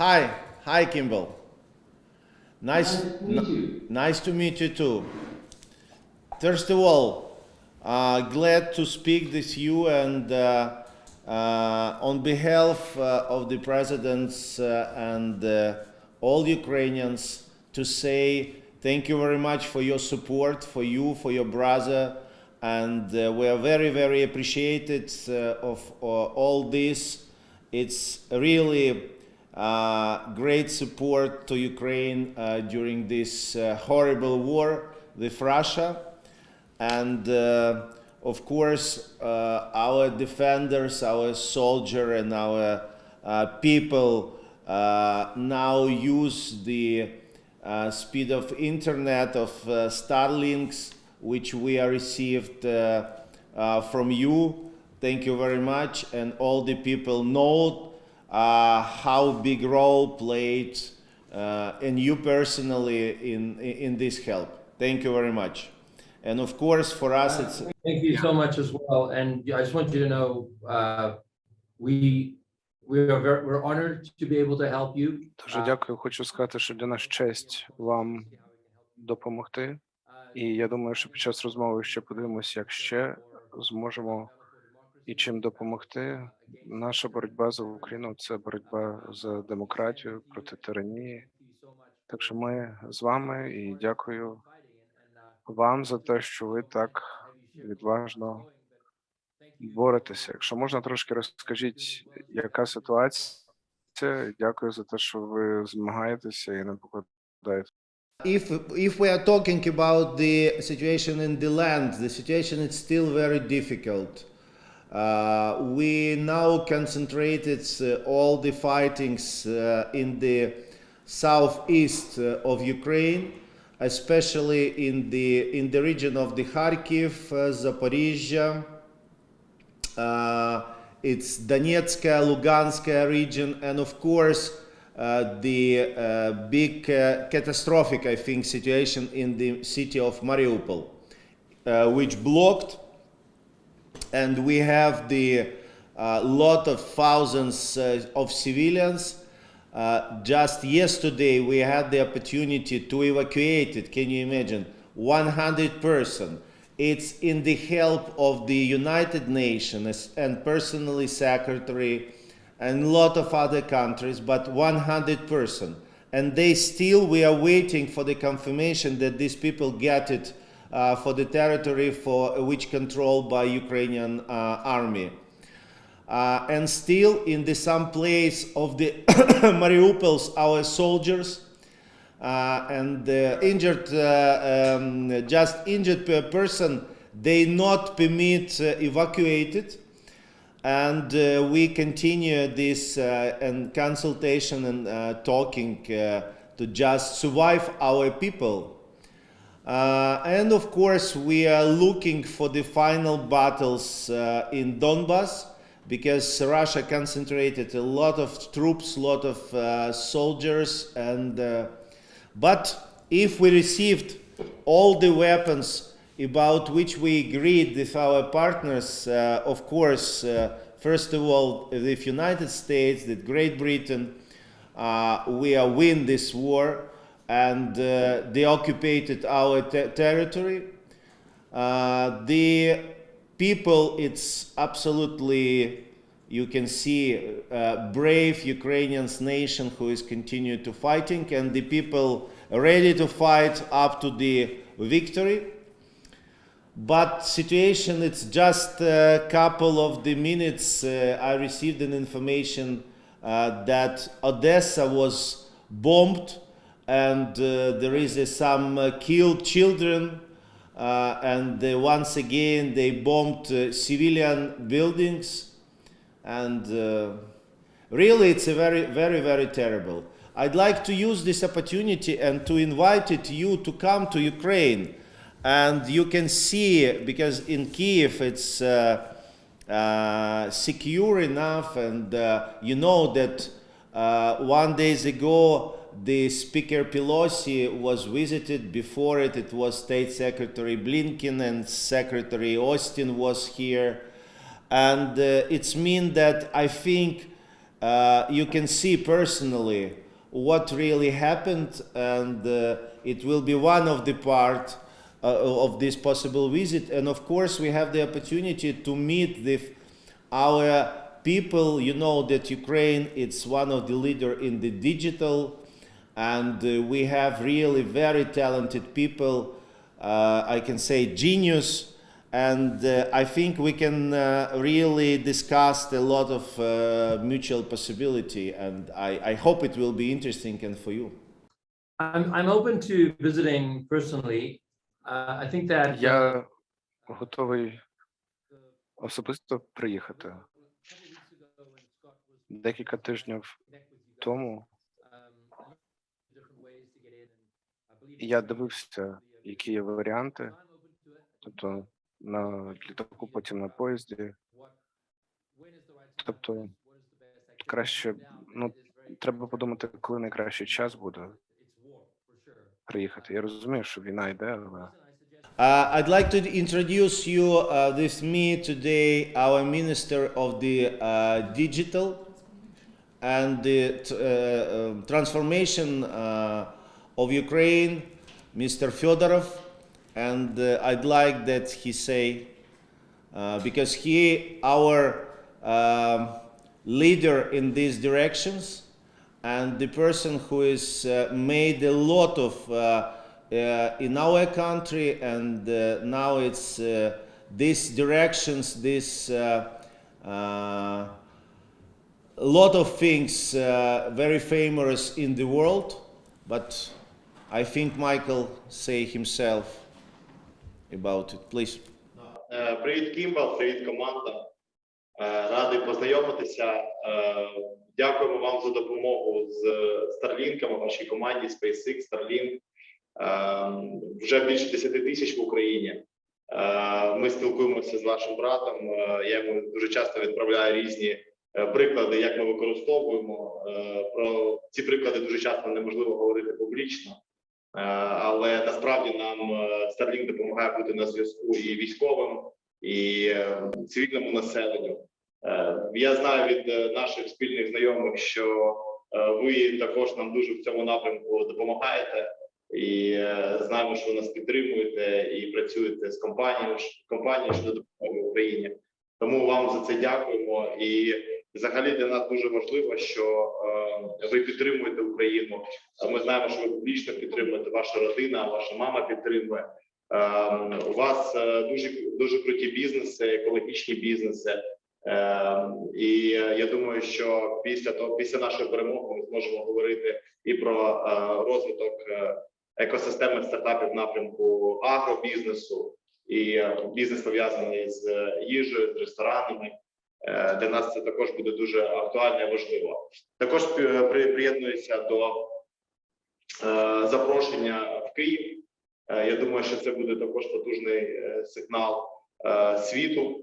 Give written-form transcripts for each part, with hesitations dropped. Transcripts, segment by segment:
Hi, Kimball. Nice to meet you. Nice to meet you too. First of all, glad to speak with you and on behalf of the presidents and all Ukrainians to say thank you very much for your support, for you, for your brother, and we are very, very appreciated of all this. It's really great support to Ukraine during this horrible war with Russia. And of course, our defenders, our soldier and our people now use the speed of internet of Starlinks, which we are received from you. Thank you very much. And all the people know how big role played and you personally in this help. Thank you very much. And of course, for us, it's... Thank you so much as well. And I just want you to know, we're honored to be able to help you. Дуже дякую. Хочу сказати, що для нас честь вам допомогти. І я думаю, що під час розмови ще подивимося, як ще зможемо і чим допомогти. Наша боротьба за Україну – це боротьба за демократію, проти тиранії. Так що ми з вами і дякую вам за те, що ви так відважно боретеся. Якщо можна, трошки розкажіть, яка ситуація. Дякую за те, що ви змагаєтеся і не покладаєте. If we are talking about the situation in the land, the situation is still very difficult. We now concentrated all the fightings in the southeast of Ukraine, especially in the region of the Kharkiv, Zaporizhia, it's Donetsk, Lugansk region, and of course the big catastrophic, I think, situation in the city of Mariupol, which blocked, and we have the lot of thousands of civilians. Just yesterday we had the opportunity to evacuate it. Can you imagine? 100 person. It's in the help of the United Nations and personally secretary and a lot of other countries, but 100 person. And we are waiting for the confirmation that these people get it for the territory for which controlled by Ukrainian army. And still in some place of the Mariupol's, our soldiers and just injured person, they not permit evacuated. And we continue this and consultation and talking to just survive our people. And of course, we are looking for the final battles in Donbass, because Russia concentrated a lot of troops, a lot of soldiers, and but if we received all the weapons about which we agreed with our partners, of course, first of all, the United States, the Great Britain, we are win this war, and they occupied our territory. The people, it's absolutely, you can see, brave Ukrainian nation who is continue to fighting, and the people ready to fight up to the victory. But situation, it's just a couple of the minutes, I received an information that Odessa was bombed, and there is some killed children. And once again they bombed civilian buildings, and really it's a very, very, very terrible. I'd like to use this opportunity and to invite you to come to Ukraine, and you can see, because in Kiev it's secure enough, and you know that 1 day ago the Speaker Pelosi was visited. Before it was State Secretary Blinken and Secretary Austin was here. And it's mean that I think you can see personally what really happened, and it will be one of the part of this possible visit. And of course, we have the opportunity to meet our people. You know that Ukraine, it's one of the leader in the digital, and we have really very talented people. I can say genius. And I think we can really discuss a lot of mutual possibility, and I hope it will be interesting and for you. I'm open to visiting personally. I think that Я готовий особисто приїхати. Декілька тижнів тому я дивився, які є варіанти, тобто на літаку, потім на поїзді. Тобто краще, треба подумати, коли найкращий час буде приїхати. Я розумію, що війна йде, але... I'd like to introduce you with me today our Minister of the Digital and the Transformation of Ukraine, Mr. Fedorov. And I'd like that he say, because he our leader in these directions, and the person who has made a lot of in our country, and now it's these directions, this lot of things very famous in the world, but I think Michael say himself about it, please. Привіт, Кімбал, привіт, команда. Радий познайомитися. Дякуємо вам за допомогу з Starlink'ами, вашій команді SpaceX, Starlink. Вже більше 10 тисяч в Україні. Ми спілкуємося з вашим братом. Я йому дуже часто відправляю різні приклади, як ми використовуємо. Про ці приклади дуже часто неможливо говорити публічно. Але насправді нам Starlink допомагає бути на зв'язку і військовим, і цивільному населенню. Я знаю від наших спільних знайомих, що ви також нам дуже в цьому напрямку допомагаєте, і знаємо, що ви нас підтримуєте і працюєте з компанією щодо допомоги Україні. Тому вам за це дякуємо. І взагалі для нас дуже важливо, що ви підтримуєте Україну. Ми знаємо, що ви публічно підтримуєте, ваша родина, ваша мама підтримує. У вас дуже круті бізнеси, екологічні бізнеси. І я думаю, що після нашої перемоги ми зможемо говорити і про розвиток екосистеми стартапів в напрямку агробізнесу, і бізнес пов'язаний з їжею, з ресторанами. Для нас це також буде дуже актуально і важливо. Також приєднуюся до запрошення в Київ. Я думаю, що це буде також потужний сигнал світу,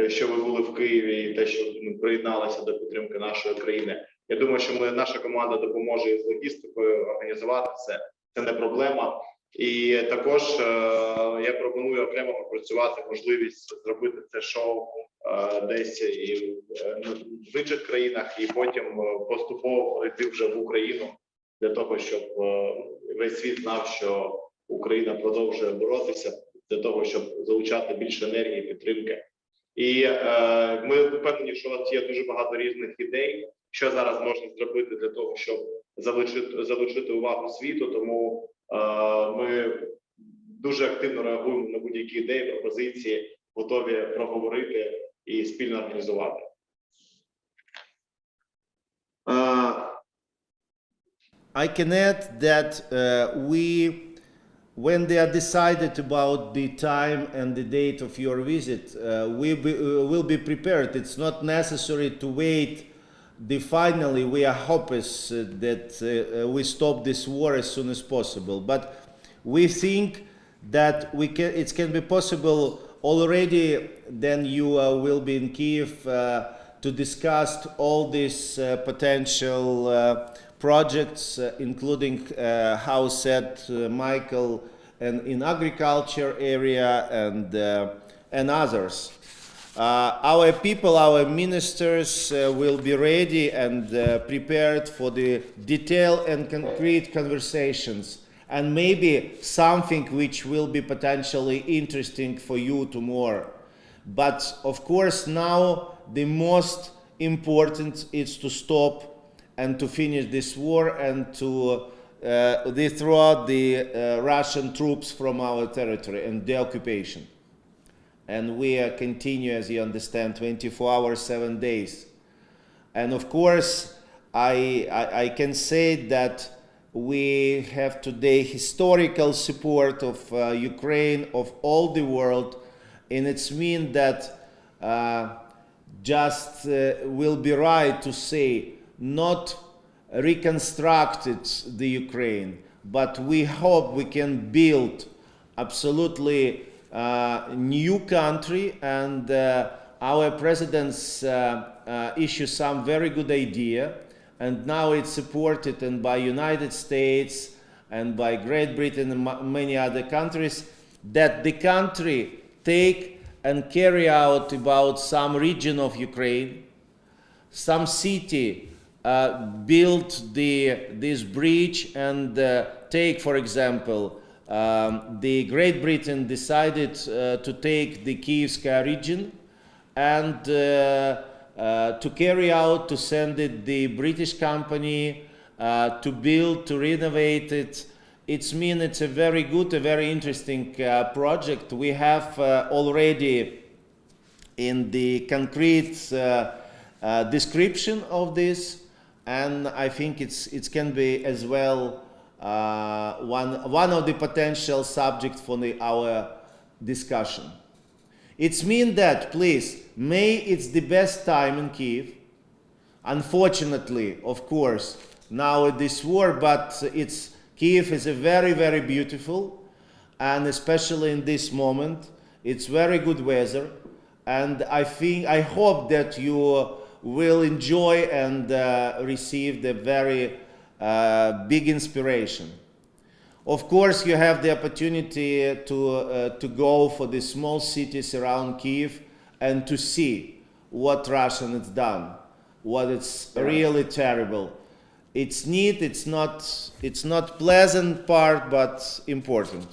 що ви були в Києві і те, що приєдналися до підтримки нашої країни. Я думаю, що наша команда допоможе з логістикою організувати це. Це не проблема. І також я пропоную окремо попрацювати можливість зробити це шоу десь і в інших країнах, і потім поступово прийти вже в Україну для того, щоб весь світ знав, що Україна продовжує боротися, для того, щоб залучати більше енергії і підтримки. І ми впевнені, що у вас є дуже багато різних ідей, що зараз можна зробити для того, щоб залучити увагу світу. Тому ми дуже активно реагуємо на будь-які ідеї, пропозиції, готові проговорити і спільно організувати. I can add that when they are decided about the time and the date of your visit, we will be prepared. It's not necessary to wait. Finally, we are hopeless that we stop this war as soon as possible. But we think that it can be possible already. Then you will be in Kiev to discuss all these potential projects, including how said Michael, and in agriculture area and others. Our people, our ministers will be ready and prepared for the detailed and concrete conversations, and maybe something which will be potentially interesting for you tomorrow. But of course now the most important is to stop and to finish this war and to withdraw the Russian troops from our territory and the occupation. And we continue, as you understand, 24 hours, 7 days. And of course, I can say that we have today historical support of Ukraine, of all the world, and it's mean that just will be right to say not reconstructed the Ukraine, but we hope we can build absolutely new country, and our presidents issue some very good idea, and now it's supported and by United States and by Great Britain and many other countries, that the country take and carry out about some region of Ukraine, some city, build this bridge, and take, for example, the Great Britain decided to take the Kievska region and to carry out, to send it the British company to build, to renovate it. It's a very good, a very interesting project. We have already in the concrete description of this, and I think it can be as well one of the potential subjects for our discussion. It's mean that, please, May it's the best time in Kiev. Unfortunately, of course, now this war, but Kiev is a very, very beautiful, and especially in this moment, it's very good weather, and I hope that you will enjoy and receive the very big inspiration. Of course, you have the opportunity to go for the small cities around Kiev and to see what Russia has done, what it's really terrible. It's neat, it's not pleasant part, but important.